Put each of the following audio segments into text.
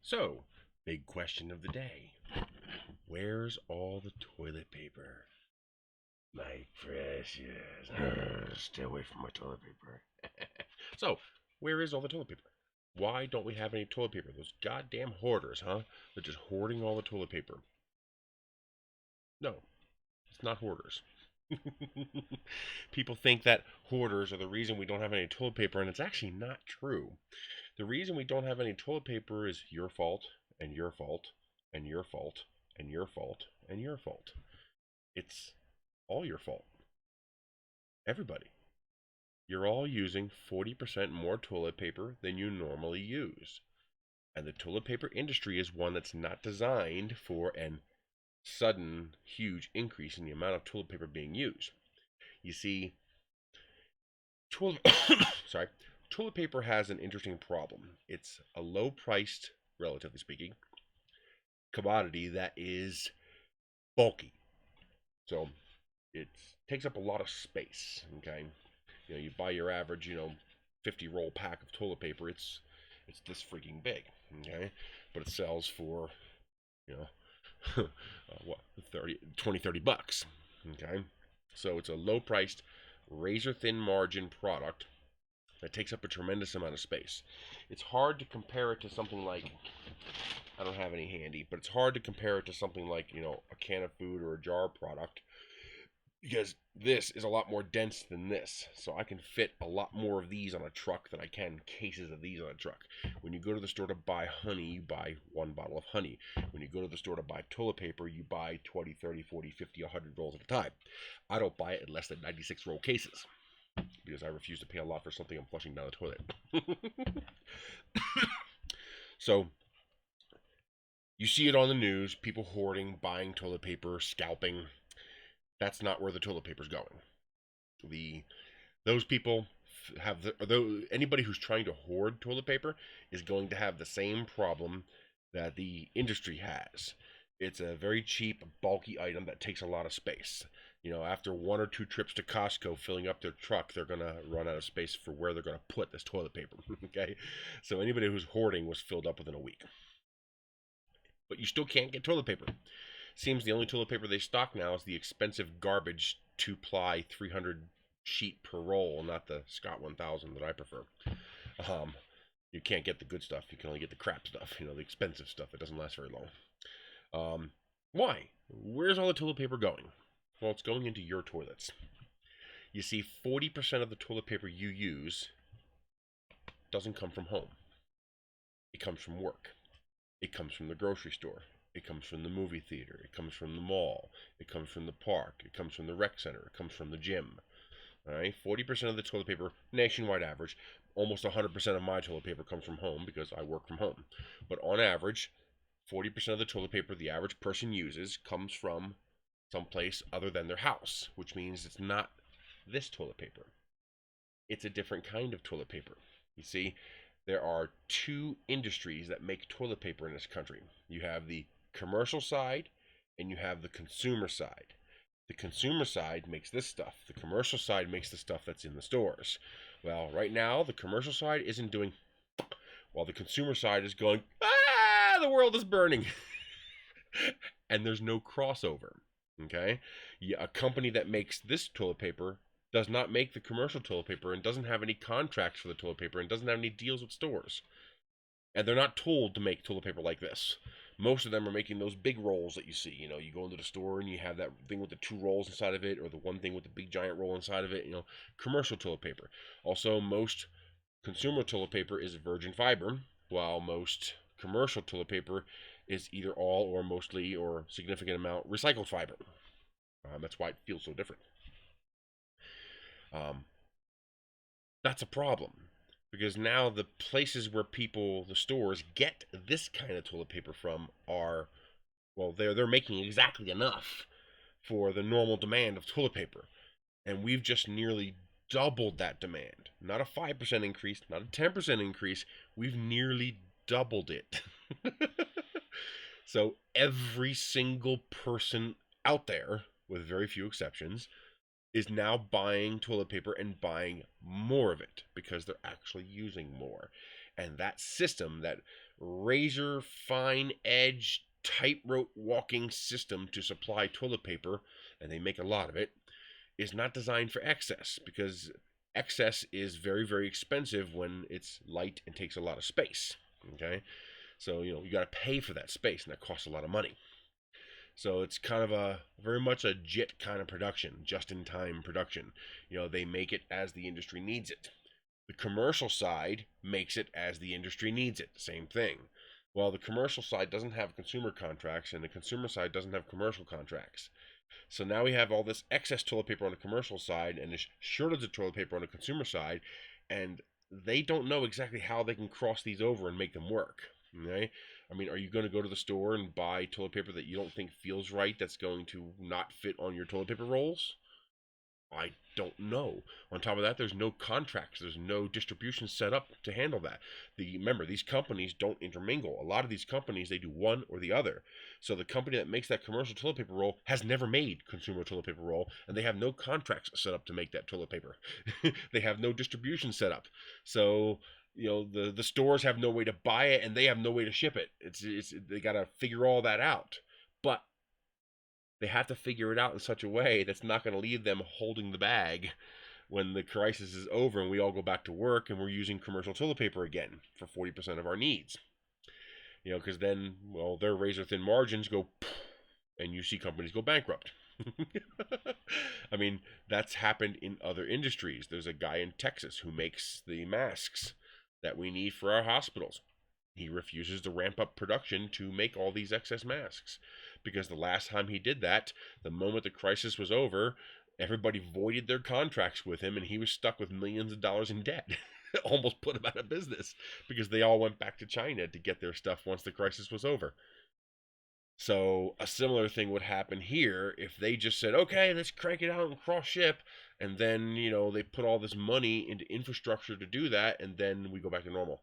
So, big question of the day. Where's all the toilet paper? My precious. Stay away from my toilet paper. So, where is all the toilet paper? Why don't we have any toilet paper? Those goddamn hoarders, huh? They're just hoarding all the toilet paper. No, it's not hoarders. People think that hoarders are the reason we don't have any toilet paper, and it's actually not true. The reason we don't have any toilet paper is your fault, and your fault, and your fault, and your fault, and your fault. It's all your fault. Everybody. You're all using 40% more toilet paper than you normally use. And the toilet paper industry is one that's not designed for an sudden, huge increase in the amount of toilet paper being used. You see, toilet, sorry, toilet paper has an interesting problem. It's a low-priced, relatively speaking, commodity that is bulky. So it takes up a lot of space. Okay, you buy your average 50 roll pack of toilet paper. It's this freaking big. Okay, but it sells for you know what 30 bucks. Okay, so it's a low priced, razor thin margin product that takes up a tremendous amount of space. It's hard to compare it to something like, I don't have any handy, but it's hard to compare it to something like a can of food or a jar product, because this is a lot more dense than this. So I can fit a lot more of these on a truck than I can cases of these on a truck. When you go to the store to buy honey, you buy one bottle of honey. When you go to the store to buy toilet paper, you buy 20, 30, 40, 50, 100 rolls at a time. I don't buy it in less than 96 roll cases because I refuse to pay a lot for something I'm flushing down the toilet. So you see it on the news, people hoarding, buying toilet paper, scalping. That's not where the toilet paper's going. Those people have anybody who's trying to hoard toilet paper is going to have the same problem that the industry has. It's a very cheap, bulky item that takes a lot of space. After one or two trips to Costco filling up their truck, they're going to run out of space for where they're going to put this toilet paper. Okay? So anybody who's hoarding was filled up within a week. But you still can't get toilet paper. Seems the only toilet paper they stock now is the expensive garbage 2-ply 300 sheet per roll, not the Scott 1000 that I prefer. You can't get the good stuff. You can only get the crap stuff, the expensive stuff that doesn't last very long. Why? Where's all the toilet paper going? Well, it's going into your toilets. You see, 40% of the toilet paper you use doesn't come from home. It comes from work. It comes from the grocery store. It comes from the movie theater. It comes from the mall. It comes from the park. It comes from the rec center. It comes from the gym. All right, 40% of the toilet paper, nationwide average, almost 100% of my toilet paper comes from home because I work from home. But on average, 40% of the toilet paper the average person uses comes from someplace other than their house, which means it's not this toilet paper. It's a different kind of toilet paper. You see, there are two industries that make toilet paper in this country. You have the commercial side and you have the consumer side. The consumer side makes this stuff. The commercial side makes the stuff that's in the stores. Well, right now, the commercial side isn't doing, while the consumer side is going, the world is burning. And there's no crossover. Okay? A company that makes this toilet paper does not make the commercial toilet paper and doesn't have any contracts for the toilet paper and doesn't have any deals with stores. And they're not told to make toilet paper like this. Most of them are making those big rolls that you see. You go into the store and you have that thing with the 2 rolls inside of it, or the one thing with the big giant roll inside of it. Commercial toilet paper. Also, most consumer toilet paper is virgin fiber, while most commercial toilet paper is either all or mostly or significant amount recycled fiber. That's why it feels so different. That's a problem. Because now the places where the stores get this kind of toilet paper from are, well, they're making exactly enough for the normal demand of toilet paper. And we've just nearly doubled that demand. Not a 5% increase, not a 10% increase. We've nearly doubled it. So every single person out there, with very few exceptions, is now buying toilet paper and buying more of it because they're actually using more. And that system, that razor fine edge tightrope walking system to supply toilet paper, and they make a lot of it, is not designed for excess, because excess is very, very expensive when it's light and takes a lot of space. Okay, so you got to pay for that space, and that costs a lot of money. So it's kind of a very much a JIT kind of production, just in time production. They make it as the industry needs it. The commercial side makes it as the industry needs it. Same thing. Well, the commercial side doesn't have consumer contracts, and the consumer side doesn't have commercial contracts. So now we have all this excess toilet paper on the commercial side and this shortage of toilet paper on the consumer side, and they don't know exactly how they can cross these over and make them work. Okay? I mean, are you going to go to the store and buy toilet paper that you don't think feels right, that's going to not fit on your toilet paper rolls? I don't know. On top of that, there's no contracts. There's no distribution set up to handle that. Remember, these companies don't intermingle. A lot of these companies, they do one or the other. So the company that makes that commercial toilet paper roll has never made consumer toilet paper roll, and they have no contracts set up to make that toilet paper. They have no distribution set up. So the stores have no way to buy it, and they have no way to ship it. They got to figure all that out. But they have to figure it out in such a way that's not going to leave them holding the bag when the crisis is over and we all go back to work and we're using commercial toilet paper again for 40% of our needs. Because then, their razor thin margins go, and you see companies go bankrupt. I mean, that's happened in other industries. There's a guy in Texas who makes the masks that we need for our hospitals. He refuses to ramp up production to make all these excess masks, because the last time he did that, the moment the crisis was over, everybody voided their contracts with him, and he was stuck with millions of dollars in debt. Almost put him out of business, because they all went back to China to get their stuff once the crisis was over. So a similar thing would happen here if they just said, okay, let's crank it out and cross ship, and then they put all this money into infrastructure to do that, and then we go back to normal.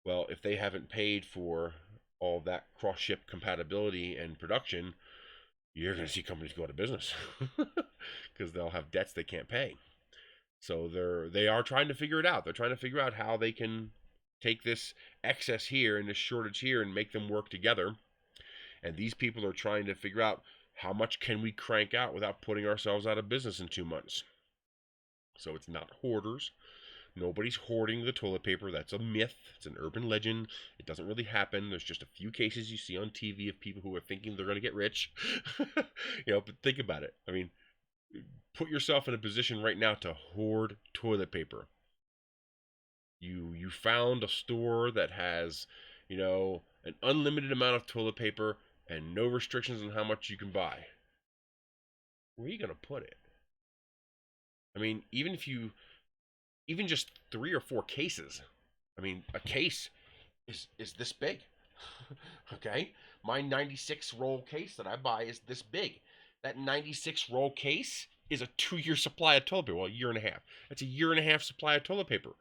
Well, if they haven't paid for all that cross-ship compatibility and production, you're going to see companies go out of business because they'll have debts they can't pay. So they are trying to figure it out. They're trying to figure out how they can take this excess here and this shortage here and make them work together. And these people are trying to figure out how much can we crank out without putting ourselves out of business in 2 months. So it's not hoarders. Nobody's hoarding the toilet paper. That's a myth. It's an urban legend. It doesn't really happen. There's just a few cases you see on TV of people who are thinking they're going to get rich. But think about it. I mean, put yourself in a position right now to hoard toilet paper. You found a store that has, an unlimited amount of toilet paper and no restrictions on how much you can buy. Where are you going to put it? I mean, even just 3 or 4 cases. I mean, a case is this big. Okay? My 96 roll case that I buy is this big. That 96 roll case is a 2-year supply of toilet paper. Well, a year and a half. That's a year and a half supply of toilet paper.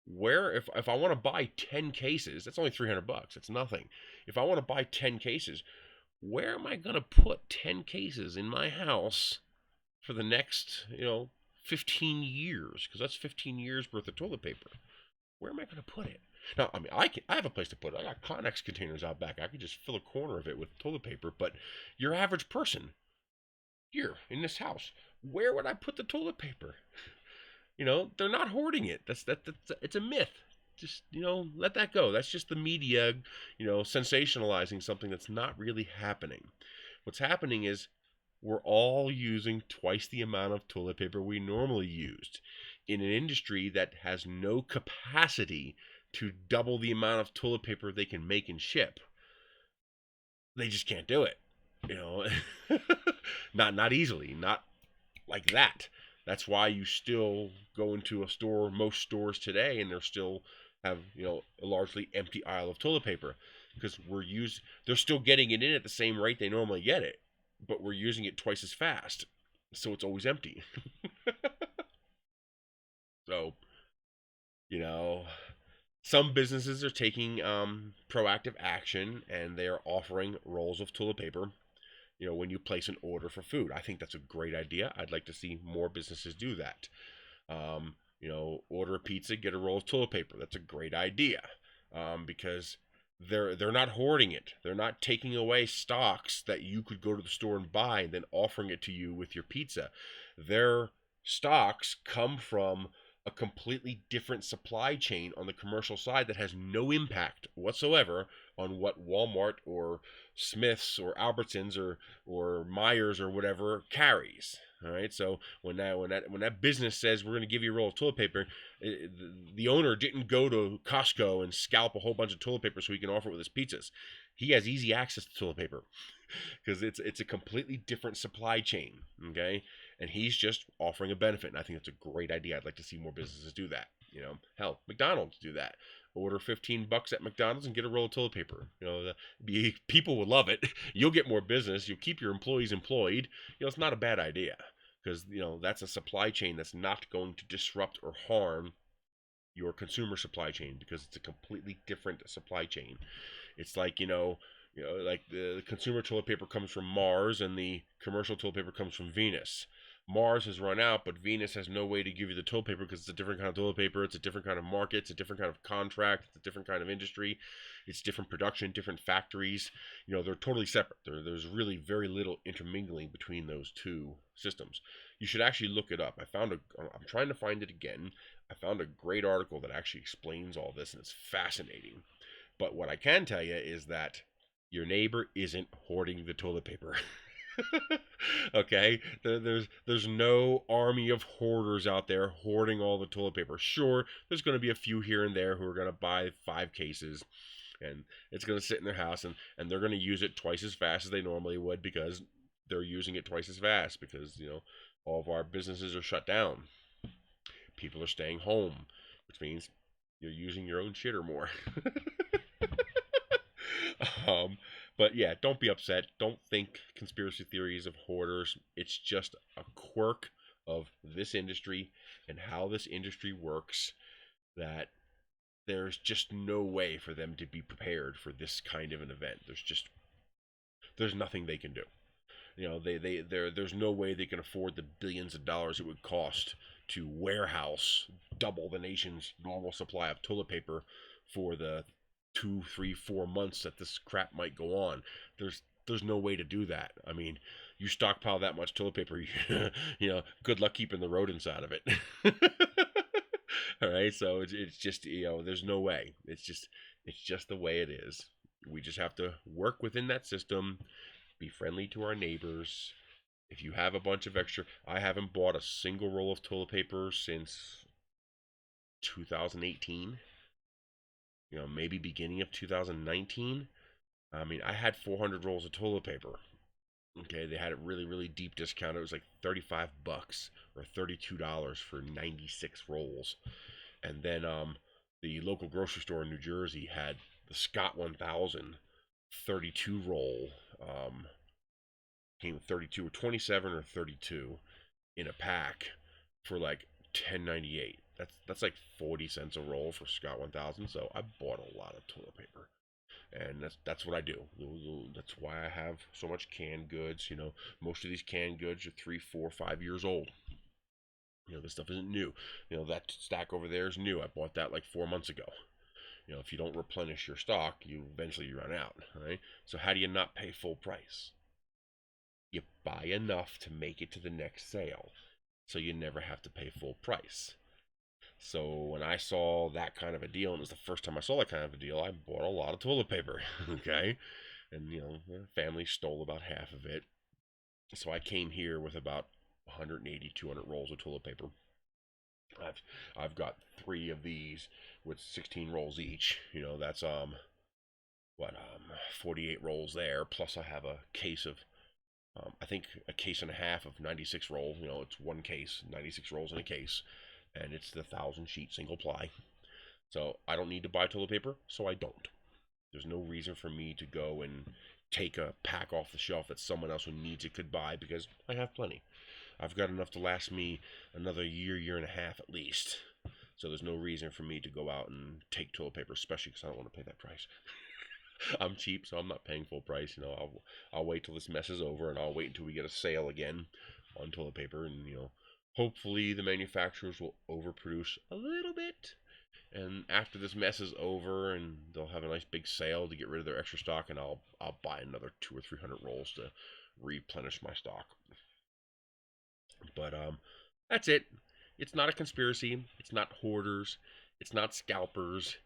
Where, if I want to buy 10 cases, that's only $300. It's nothing. If I want to buy 10 cases, where am I going to put 10 cases in my house for the next, 15 years, because that's 15 years worth of toilet paper? Where am I going to put it? Now, I mean, I have a place to put it. I got Connex containers out back. I could just fill a corner of it with toilet paper. But your average person here in this house, where would I put the toilet paper? They're not hoarding it. That's it's a myth. Just let that go. That's just the media, sensationalizing something that's not really happening. What's happening is we're all using twice the amount of toilet paper we normally used in an industry that has no capacity to double the amount of toilet paper they can make and ship. They just can't do it. Not easily, not like that. That's why you still go into a store, most stores today, and they're still have, a largely empty aisle of toilet paper, because they're still getting it in at the same rate they normally get it, but we're using it twice as fast, so it's always empty. So, some businesses are taking proactive action, and they are offering rolls of toilet paper, when you place an order for food. I think that's a great idea. I'd like to see more businesses do that. Order a pizza, get a roll of toilet paper. That's a great idea. because they're not hoarding it. They're not taking away stocks that you could go to the store and buy and then offering it to you with your pizza. Their stocks come from a completely different supply chain on the commercial side that has no impact whatsoever on what Walmart or Smith's or Albertsons or Myers or whatever carries. All right, so when that business says we're going to give you a roll of toilet paper, the owner didn't go to Costco and scalp a whole bunch of toilet paper so he can offer it with his pizzas. He has easy access to toilet paper because it's a completely different supply chain. Okay, and he's just offering a benefit, and I think that's a great idea. I'd like to see more businesses do that. Hell, McDonald's do that. Order $15 at McDonald's and get a roll of toilet paper. People would love it. You'll get more business. You'll keep your employees employed. It's not a bad idea because that's a supply chain that's not going to disrupt or harm your consumer supply chain because it's a completely different supply chain. It's like like the consumer toilet paper comes from Mars and the commercial toilet paper comes from Venus. Mars has run out, but Venus has no way to give you the toilet paper because it's a different kind of toilet paper. It's a different kind of market. It's a different kind of contract. It's a different kind of industry. It's different production, different factories. They're totally separate. There's really very little intermingling between those two systems. You should actually look it up. I'm trying to find it again. I found a great article that actually explains all this, and it's fascinating. But what I can tell you is that your neighbor isn't hoarding the toilet paper. Okay, there's no army of hoarders out there hoarding all the toilet paper. Sure, there's going to be a few here and there who are going to buy 5 cases, and it's going to sit in their house, and they're going to use it twice as fast as they normally would because they're using it twice as fast because all of our businesses are shut down. People are staying home, which means you're using your own shitter more. um, but yeah, don't be upset. Don't think conspiracy theories of hoarders. It's just a quirk of this industry and how this industry works that there's just no way for them to be prepared for this kind of an event. There's nothing they can do. There's no way they can afford the billions of dollars it would cost to warehouse double the nation's normal supply of toilet paper for the 2, 3, 4 months that this crap might go on. There's no way to do that. I mean, you stockpile that much toilet paper, good luck keeping the rodents out of it. All right, so it's just there's no way. It's just the way it is. We just have to work within that system, be friendly to our neighbors. If you have a bunch of extra, I haven't bought a single roll of toilet paper since 2018. Maybe beginning of 2019. I mean, I had 400 rolls of toilet paper. Okay, they had it really, really deep discount. It was like $35 or $32 for 96 rolls. And then the local grocery store in New Jersey had the Scott 1000 32 roll. Came with 32 or 27 or 32 in a pack for like $10.98. That's like 40 cents a roll for Scott 1000. So I bought a lot of toilet paper, and that's what I do. That's why I have so much canned goods. Most of these canned goods are 3, 4, 5 years old. This stuff isn't new. That stack over there is new. I bought that like 4 months ago. If you don't replenish your stock, you eventually run out. Right? So how do you not pay full price? You buy enough to make it to the next sale, so you never have to pay full price. So when I saw that kind of a deal, and it was the first time I saw that kind of a deal, I bought a lot of toilet paper. Okay, and the family stole about half of it, so I came here with about 180, 200 rolls of toilet paper. I've got 3 of these with 16 rolls each. That's 48 rolls there. Plus I have a case of I think a case and a half of 96 rolls. It's one case, 96 rolls in a case, and it's the 1,000-sheet single ply. So I don't need to buy toilet paper, so I don't. There's no reason for me to go and take a pack off the shelf that someone else who needs it could buy because I have plenty. I've got enough to last me another year, year and a half at least. So there's no reason for me to go out and take toilet paper, especially because I don't want to pay that price. I'm cheap, so I'm not paying full price. I'll wait till this mess is over, and I'll wait until we get a sale again on toilet paper, and hopefully the manufacturers will overproduce a little bit, And after this mess is over, and they'll have a nice big sale to get rid of their extra stock, and I'll buy another 200 or 300 rolls to replenish my stock. But that's it. It's not a conspiracy. It's not hoarders. It's not scalpers.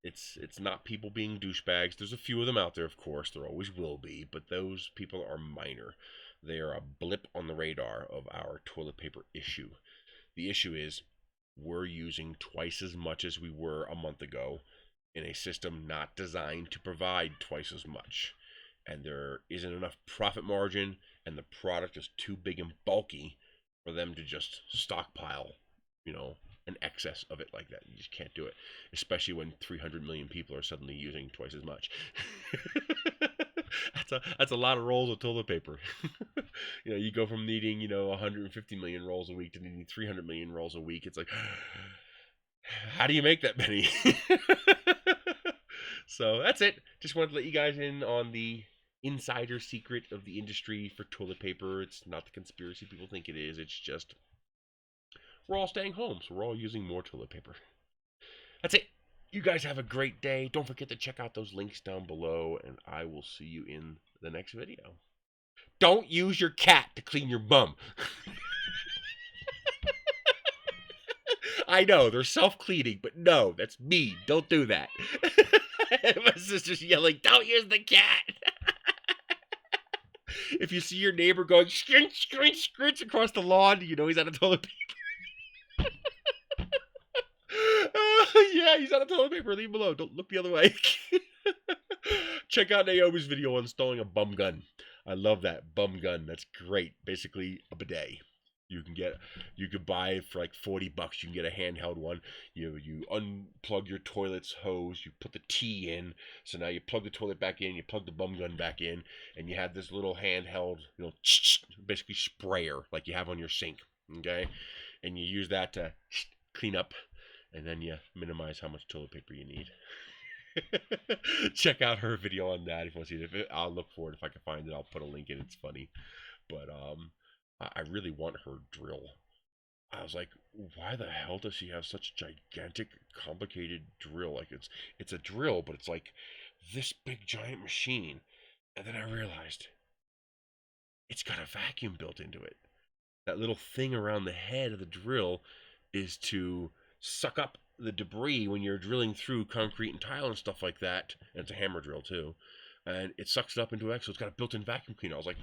It's not people being douchebags. There's a few of them out there, of course. There always will be, but those people are minor. They are a blip on the radar of our toilet paper issue. The issue is we're using twice as much as we were a month ago in a system not designed to provide twice as much. And there isn't enough profit margin, and the product is too big and bulky for them to just stockpile, an excess of it like that. You just can't do it, especially when 300 million people are suddenly using twice as much. That's a lot of rolls of toilet paper. You go from needing 150 million rolls a week to needing 300 million rolls a week. It's like, how do you make that many? So that's it. Just wanted to let you guys in on the insider secret of the industry for toilet paper. It's not the conspiracy people think it is. It's just we're all staying home, so we're all using more toilet paper. That's it. You guys have a great day. Don't forget to check out those links down below, and I will see you in the next video. Don't use your cat to clean your bum. I know, they're self-cleaning, but no, that's me. Don't do that. My sister's yelling, don't use the cat. If you see your neighbor going scrunch, scrunch, scrunch across the lawn, you know he's out of toilet paper. Yeah, he's out of toilet paper. Leave him alone. Don't look the other way. Check out Naomi's video on installing a bum gun. I love that bum gun. That's great. Basically a bidet. You can buy for like $40. You can get a handheld one. You unplug your toilet's hose. You put the T in. So now you plug the toilet back in. You plug the bum gun back in, and you have this little handheld, basically sprayer like you have on your sink. Okay, and you use that to clean up, and then you minimize how much toilet paper you need. Check out her video on that if you want to see it. I'll look for it if I can find it. I'll put a link in. It's funny, but I really want her drill. I was like, why the hell does she have such a gigantic, complicated drill? Like it's a drill, but it's like this big giant machine. And then I realized it's got a vacuum built into it. That little thing around the head of the drill is to suck up the debris when you're drilling through concrete and tile and stuff like that. And it's a hammer drill too. And it sucks it up into it, so it's got a built-in vacuum cleaner. I was like,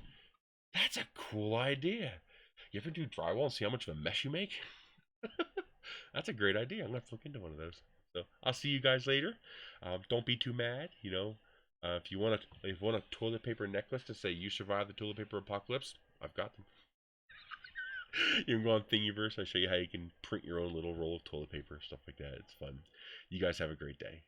that's a cool idea. You ever do drywall and see how much of a mess you make? That's a great idea. I'm going to have to look into one of those. So I'll see you guys later. Don't be too mad. If you want a toilet paper necklace to say you survived the toilet paper apocalypse, I've got them. You can go on Thingiverse. I show you how you can print your own little roll of toilet paper, stuff like that. It's fun. You guys have a great day.